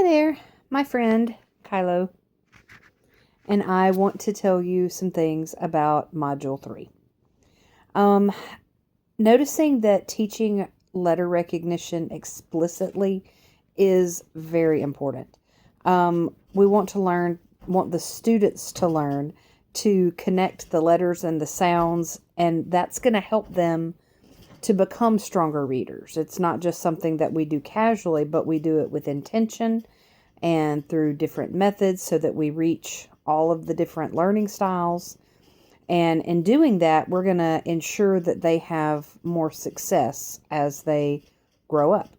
there, my friend Kylo, and I want to tell you some things about Module 3. Noticing that teaching letter recognition explicitly is very important. We want the students to learn to connect the letters and the sounds, and that's going to help them to become stronger readers. It's not just something that we do casually, but we do it with intention and through different methods so that we reach all of the different learning styles. And in doing that, we're going to ensure that they have more success as they grow up.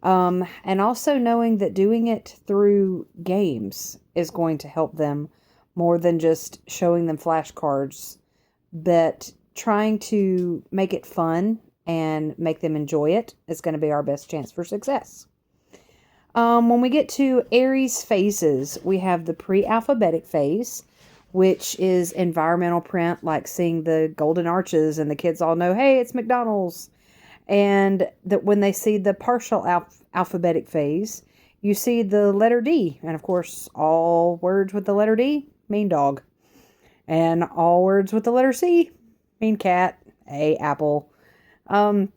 And also knowing that doing it through games is going to help them more than just showing them flashcards, but trying to make it fun and make them enjoy it is going to be our best chance for success. When we get to Aries phases, we have the pre-alphabetic phase, which is environmental print, like seeing the golden arches and the kids all know, hey, it's McDonald's. And that when they see the partial alphabetic phase, you see the letter D. And of course, all words with the letter D mean dog. And all words with the letter C mean cat, A, apple. And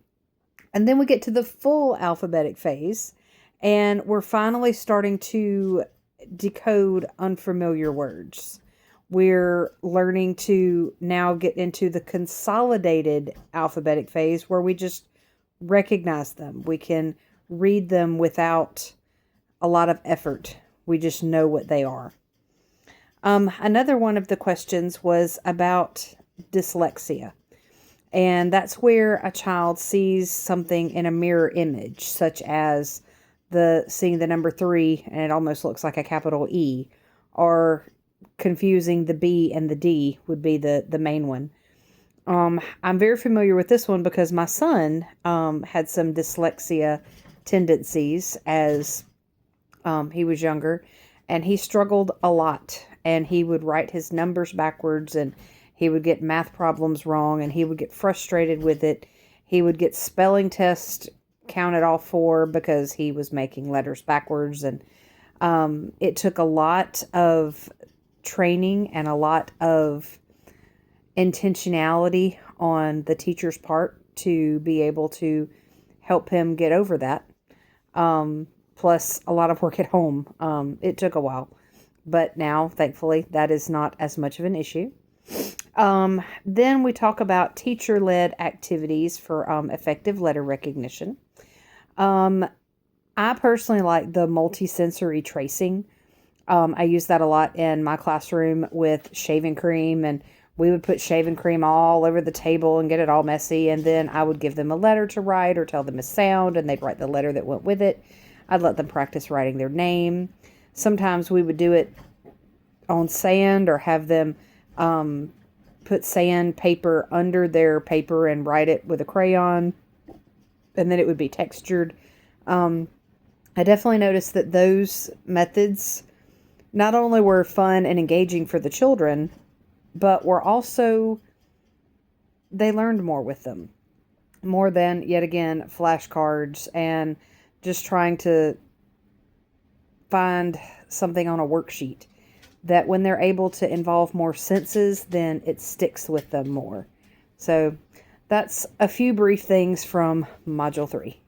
then we get to the full alphabetic phase, and we're finally starting to decode unfamiliar words. We're learning to now get into the consolidated alphabetic phase where we just recognize them. We can read them without a lot of effort. We just know what they are. Another one of the questions was about dyslexia. And that's where a child sees something in a mirror image, such as seeing the number 3 and it almost looks like a capital E, or confusing the B and the D would be the main one. I'm very familiar with this one because my son had some dyslexia tendencies as he was younger, and he struggled a lot, and he would write his numbers backwards, and he would get math problems wrong, and he would get frustrated with it. He would get spelling tests counted all 4 because he was making letters backwards, and it took a lot of training and a lot of intentionality on the teacher's part to be able to help him get over that. Plus a lot of work at home. It took a while, but now thankfully that is not as much of an issue. Then we talk about teacher-led activities for effective letter recognition. I personally like the multisensory tracing. I use that a lot in my classroom with shaving cream, and we would put shaving cream all over the table and get it all messy, and then I would give them a letter to write or tell them a sound, and they'd write the letter that went with it. I'd let them practice writing their name. Sometimes we would do it on sand or have them put sandpaper under their paper and write it with a crayon, and then it would be textured. I definitely noticed that those methods not only were fun and engaging for the children, but were also, they learned more with them. More than, yet again, flashcards and just trying to find something on a worksheet. That when they're able to involve more senses, then it sticks with them more. So that's a few brief things from Module 3.